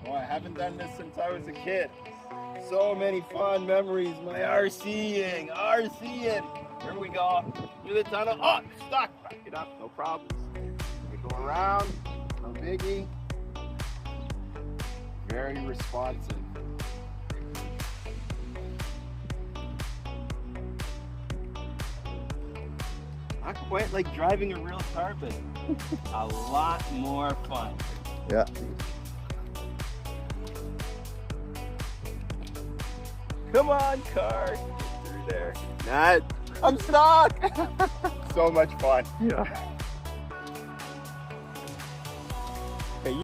Oh, I haven't done this since I was a kid. So many fond memories. My RCing. Here we go. Through the tunnel. Oh, stuck. Back it up. No problem. We go around. No biggie. Very responsive. Not quite like driving a real car, but a lot more fun. Yeah. Come on, car. Get through there. Nah, I'm stuck. So much fun. Yeah.